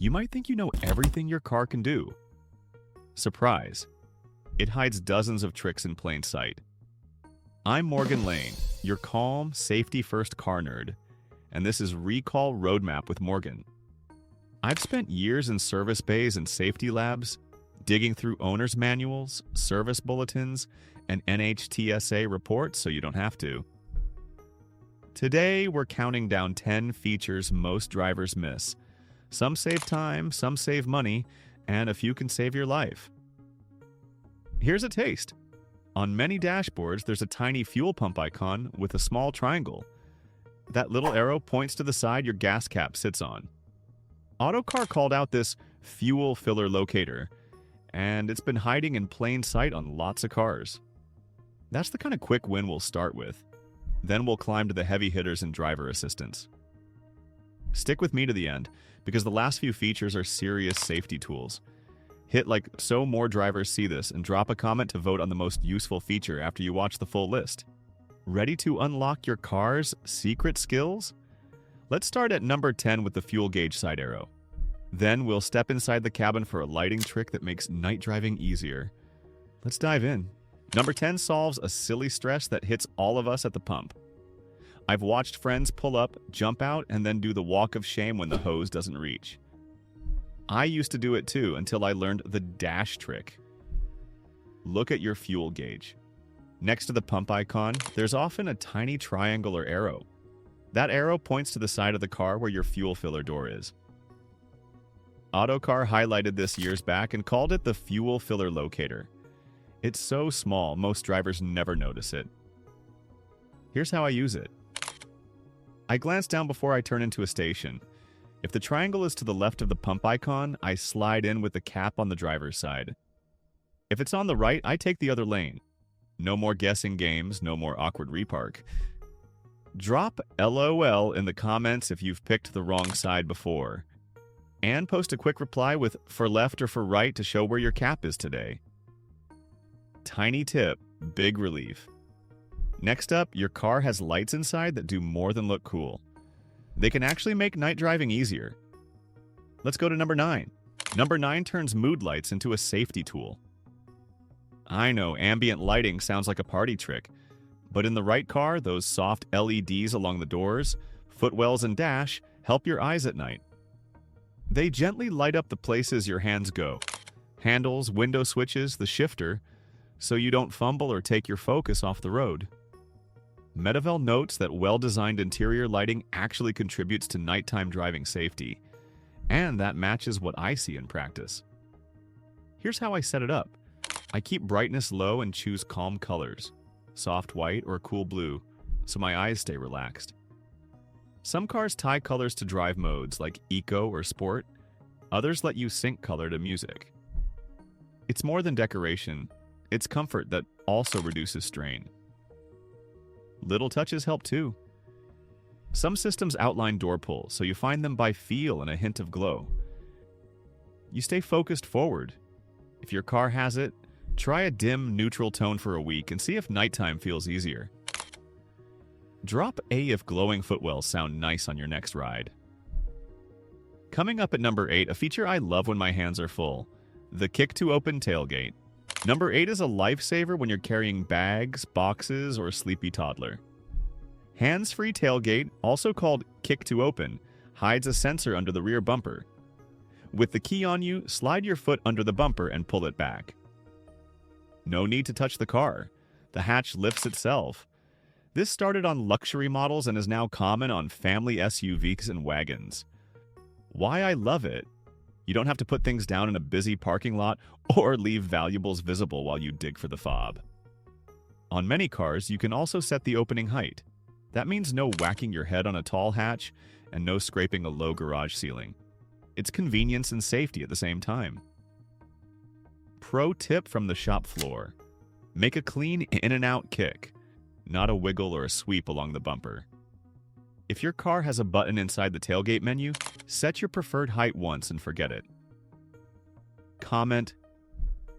You might think you know everything your car can do. Surprise! It hides dozens of tricks in plain sight. I'm Morgan Lane, your calm, safety-first car nerd, and this is Recall Roadmap with Morgan. I've spent years in service bays and safety labs, digging through owner's manuals, service bulletins, and NHTSA reports so you don't have to. Today, we're counting down 10 features most drivers miss. Some save time, some save money, and a few can save your life. Here's a taste. On many dashboards, there's a tiny fuel pump icon with a small triangle. That little arrow points to the side your gas cap sits on. Autocar called out this fuel filler locator, and it's been hiding in plain sight on lots of cars. That's the kind of quick win we'll start with. Then we'll climb to the heavy hitters and driver assistance. Stick with me to the end, because the last few features are serious safety tools. Hit like so more drivers see this and drop a comment to vote on the most useful feature after you watch the full list. Ready to unlock your car's secret skills? Let's start at number 10 with the fuel gauge side arrow. Then we'll step inside the cabin for a lighting trick that makes night driving easier. Let's dive in. Number 10 solves a silly stress that hits all of us at the pump. I've watched friends pull up, jump out, and then do the walk of shame when the hose doesn't reach. I used to do it too until I learned the dash trick. Look at your fuel gauge. Next to the pump icon, there's often a tiny triangle or arrow. That arrow points to the side of the car where your fuel filler door is. Autocar highlighted this years back and called it the fuel filler locator. It's so small, most drivers never notice it. Here's how I use it. I glance down before I turn into a station. If the triangle is to the left of the pump icon, I slide in with the cap on the driver's side. If it's on the right, I take the other lane. No more guessing games, no more awkward repark. Drop LOL in the comments if you've picked the wrong side before. And post a quick reply with for left or for right to show where your cap is today. Tiny tip, big relief. Next up, your car has lights inside that do more than look cool. They can actually make night driving easier. Let's go to number 9. Number 9 turns mood lights into a safety tool. I know ambient lighting sounds like a party trick, but in the right car, those soft LEDs along the doors, footwells, and dash help your eyes at night. They gently light up the places your hands go. Handles, window switches, the shifter, so you don't fumble or take your focus off the road. Metavel notes that well-designed interior lighting actually contributes to nighttime driving safety, and that matches what I see in practice. Here's how I set it up. I keep brightness low and choose calm colors, soft white or cool blue, so my eyes stay relaxed. Some cars tie colors to drive modes like Eco or Sport, others let you sync color to music. It's more than decoration, it's comfort that also reduces strain. Little touches help too. Some systems outline door pulls, so you find them by feel and a hint of glow. You stay focused forward. If your car has it, try a dim, neutral tone for a week and see if nighttime feels easier. Drop A if glowing footwells sound nice on your next ride. Coming up at number 8, a feature I love when my hands are full, the kick-to-open tailgate. Number 8 is a lifesaver when you're carrying bags, boxes, or a sleepy toddler. Hands-free tailgate, also called kick-to-open, hides a sensor under the rear bumper. With the key on you, slide your foot under the bumper and pull it back. No need to touch the car. The hatch lifts itself. This started on luxury models and is now common on family SUVs and wagons. Why I love it? You don't have to put things down in a busy parking lot or leave valuables visible while you dig for the fob. On many cars, you can also set the opening height. That means no whacking your head on a tall hatch and no scraping a low garage ceiling. It's convenience and safety at the same time. Pro tip from the shop floor. Make a clean in and out kick, not a wiggle or a sweep along the bumper. If your car has a button inside the tailgate menu, set your preferred height once and forget it. Comment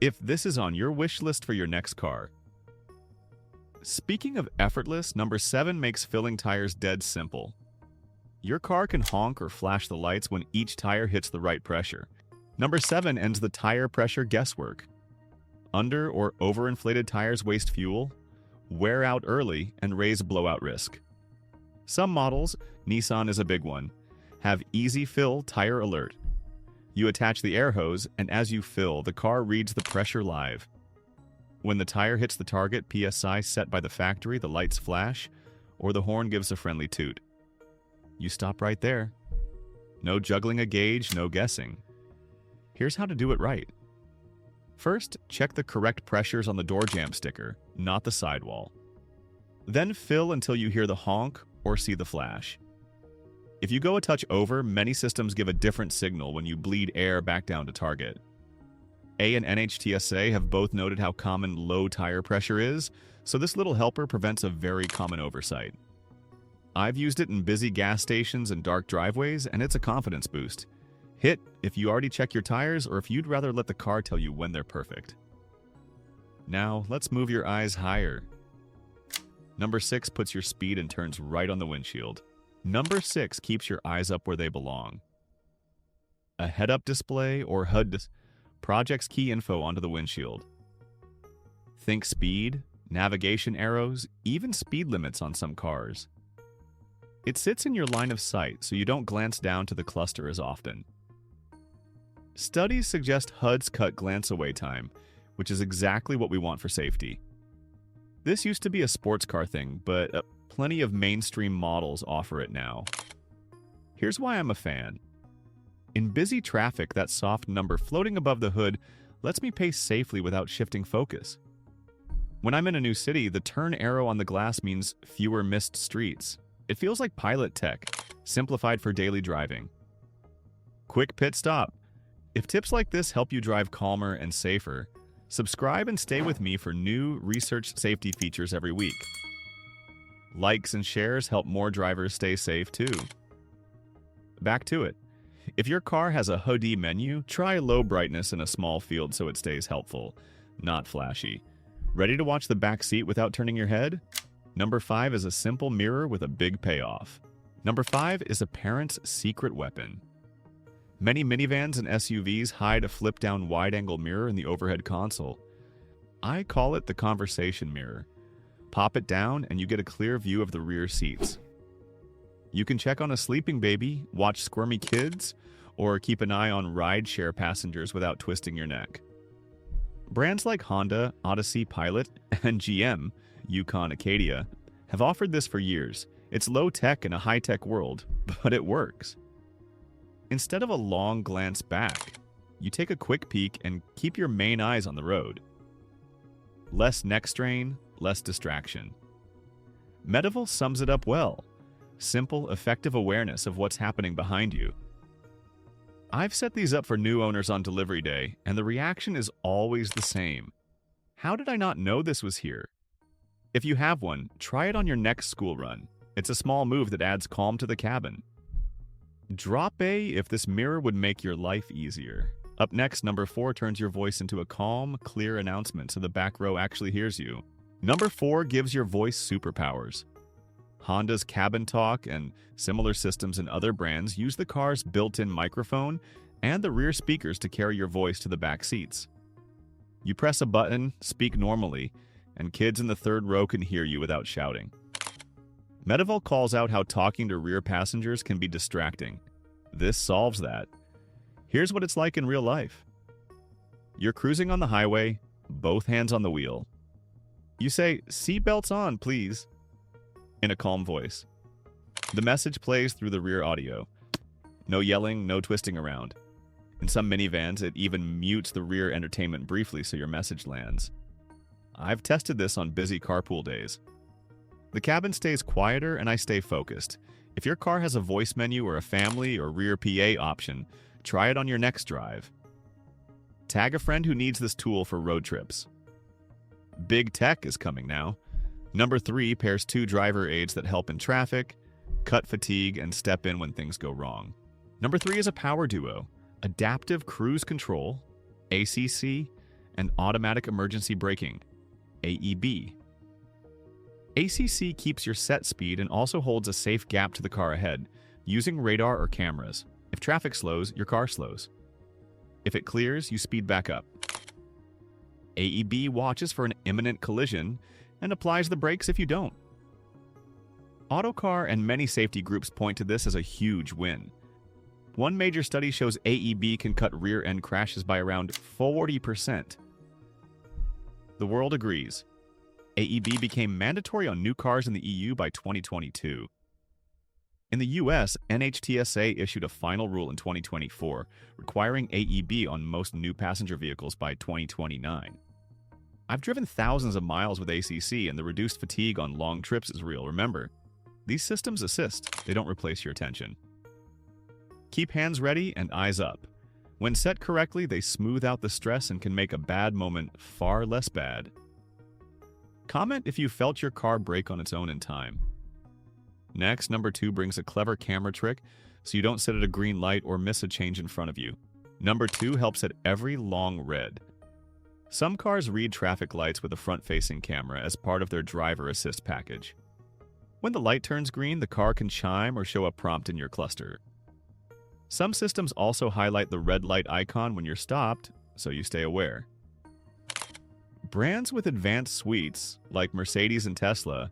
if this is on your wish list for your next car. Speaking of effortless, number 7 makes filling tires dead simple. Your car can honk or flash the lights when each tire hits the right pressure. Number 7 ends the tire pressure guesswork. Under or overinflated tires waste fuel, wear out early, and raise blowout risk. Some models, Nissan is a big one, have easy fill tire alert. You attach the air hose, and as you fill, the car reads the pressure live. When the tire hits the target PSI set by the factory, the lights flash, or the horn gives a friendly toot. You stop right there. No juggling a gauge, no guessing. Here's how to do it right. First, check the correct pressures on the door jamb sticker, not the sidewall. Then fill until you hear the honk or see the flash. If you go a touch over, many systems give a different signal when you bleed air back down to target. A and NHTSA have both noted how common low tire pressure is, so this little helper prevents a very common oversight. I've used it in busy gas stations and dark driveways, and it's a confidence boost. Hit if you already check your tires or if you'd rather let the car tell you when they're perfect. Now, let's move your eyes higher. Number 6 puts your speed and turns right on the windshield. Number 6 keeps your eyes up where they belong. A head-up display or HUD projects key info onto the windshield. Think speed, navigation arrows, even speed limits on some cars. It sits in your line of sight so you don't glance down to the cluster as often. Studies suggest HUDs cut glance-away time, which is exactly what we want for safety. This used to be a sports car thing, but plenty of mainstream models offer it now. Here's why I'm a fan. In busy traffic, that soft number floating above the hood lets me pace safely without shifting focus. When I'm in a new city, the turn arrow on the glass means fewer missed streets. It feels like pilot tech, simplified for daily driving. Quick pit stop. If tips like this help you drive calmer and safer, subscribe and stay with me for new research safety features every week. Likes and shares help more drivers stay safe too. Back to it. If your car has a HUD menu, try low brightness in a small field so it stays helpful, not flashy. Ready to watch the back seat without turning your head? Number 5 is a simple mirror with a big payoff. Number 5 is a parent's secret weapon. Many minivans and SUVs hide a flip-down wide-angle mirror in the overhead console. I call it the conversation mirror. Pop it down and you get a clear view of the rear seats. You can check on a sleeping baby, watch squirmy kids, or keep an eye on ride-share passengers without twisting your neck. Brands like Honda, Odyssey Pilot, and GM, Yukon Acadia, have offered this for years. It's low-tech in a high-tech world, but it works. Instead of a long glance back, you take a quick peek and keep your main eyes on the road. Less neck strain, less distraction. Medieval sums it up well. Simple, effective awareness of what's happening behind you. I've set these up for new owners on delivery day, and the reaction is always the same. How did I not know this was here? If you have one, try it on your next school run. It's a small move that adds calm to the cabin. Drop A if this mirror would make your life easier. Up next, number 4 turns your voice into a calm, clear announcement so the back row actually hears you. Number 4 gives your voice superpowers. Honda's CabinTalk and similar systems in other brands use the car's built-in microphone and the rear speakers to carry your voice to the back seats. You press a button, speak normally, and kids in the third row can hear you without shouting. Medieval calls out how talking to rear passengers can be distracting. This solves that. Here's what it's like in real life. You're cruising on the highway, both hands on the wheel. You say, "Seatbelts on, please," in a calm voice. The message plays through the rear audio. No yelling, no twisting around. In some minivans, it even mutes the rear entertainment briefly so your message lands. I've tested this on busy carpool days. The cabin stays quieter and I stay focused. If your car has a voice menu or a family or rear PA option, try it on your next drive. Tag a friend who needs this tool for road trips. Big tech is coming now. Number 3 pairs 2 driver aids that help in traffic, cut fatigue, and step in when things go wrong. Number 3 is a power duo, adaptive cruise control, ACC, and automatic emergency braking, AEB. ACC keeps your set speed and also holds a safe gap to the car ahead, using radar or cameras. If traffic slows, your car slows. If it clears, you speed back up. AEB watches for an imminent collision and applies the brakes if you don't. Autocar and many safety groups point to this as a huge win. One major study shows AEB can cut rear-end crashes by around 40%. The world agrees. AEB became mandatory on new cars in the EU by 2022. In the US, NHTSA issued a final rule in 2024, requiring AEB on most new passenger vehicles by 2029. I've driven thousands of miles with ACC, and the reduced fatigue on long trips is real. Remember, these systems assist, they don't replace your attention. Keep hands ready and eyes up. When set correctly, they smooth out the stress and can make a bad moment far less bad. Comment if you felt your car brake on its own in time. Next, number 2 brings a clever camera trick so you don't sit at a green light or miss a change in front of you. Number 2 helps at every long red. Some cars read traffic lights with a front-facing camera as part of their driver assist package. When the light turns green, the car can chime or show a prompt in your cluster. Some systems also highlight the red light icon when you're stopped, so you stay aware. Brands with advanced suites, like Mercedes and Tesla,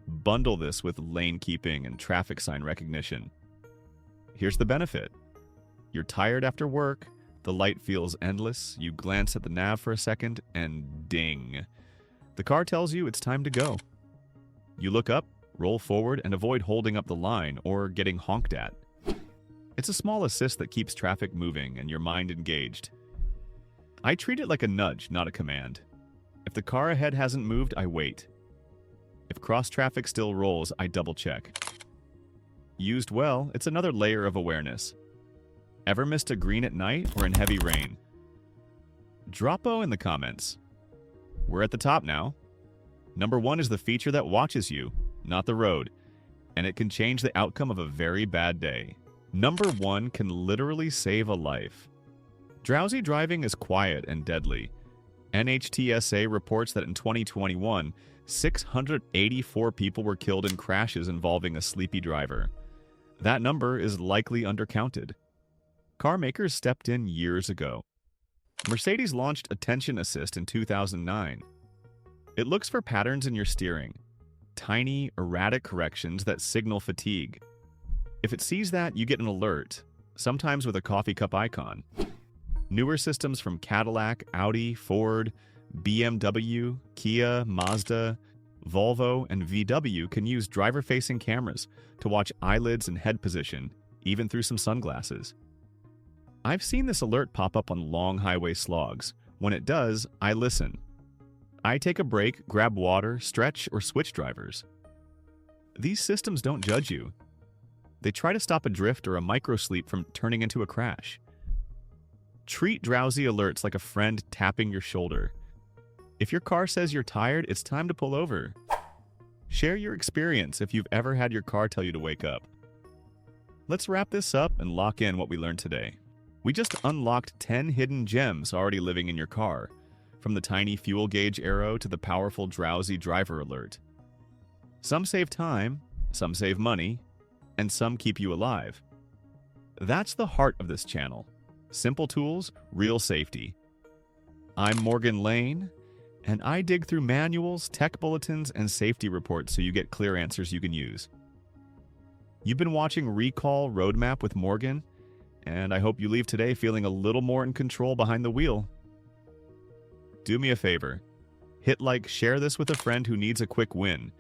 bundle this with lane keeping and traffic sign recognition. Here's the benefit. You're tired after work, the light feels endless, you glance at the nav for a second, and ding. The car tells you it's time to go. You look up, roll forward, and avoid holding up the line or getting honked at. It's a small assist that keeps traffic moving and your mind engaged. I treat it like a nudge, not a command. If the car ahead hasn't moved, I wait. If cross-traffic still rolls, I double-check. Used well, it's another layer of awareness. Ever missed a green at night or in heavy rain? Drop-o in the comments. We're at the top now. Number 1 is the feature that watches you, not the road, and it can change the outcome of a very bad day. Number 1 can literally save a life. Drowsy driving is quiet and deadly. NHTSA reports that in 2021, 684 people were killed in crashes involving a sleepy driver. That number is likely undercounted. Car makers stepped in years ago. Mercedes launched Attention Assist in 2009. It looks for patterns in your steering, tiny, erratic corrections that signal fatigue. If it sees that, you get an alert, sometimes with a coffee cup icon. Newer systems from Cadillac, Audi, Ford, BMW, Kia, Mazda, Volvo, and VW can use driver-facing cameras to watch eyelids and head position, even through some sunglasses. I've seen this alert pop up on long highway slogs. When it does, I listen. I take a break, grab water, stretch, or switch drivers. These systems don't judge you. They try to stop a drift or a microsleep from turning into a crash. Treat drowsy alerts like a friend tapping your shoulder. If your car says you're tired, it's time to pull over. Share your experience if you've ever had your car tell you to wake up. Let's wrap this up and lock in what we learned today. We just unlocked 10 hidden gems already living in your car, from the tiny fuel gauge arrow to the powerful drowsy driver alert. Some save time, some save money, and some keep you alive. That's the heart of this channel. Simple tools, real safety. I'm Morgan Lane, and I dig through manuals, tech bulletins, and safety reports so you get clear answers you can use. You've been watching Recall Roadmap with Morgan, and I hope you leave today feeling a little more in control behind the wheel. Do me a favor. Hit like, share this with a friend who needs a quick win,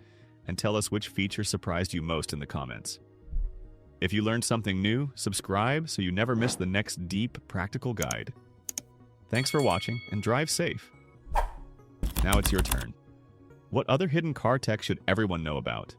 and tell us which feature surprised you most in the comments. If you learned something new, subscribe so you never miss the next deep, practical guide. Thanks for watching, and drive safe. Now it's your turn. What other hidden car tech should everyone know about?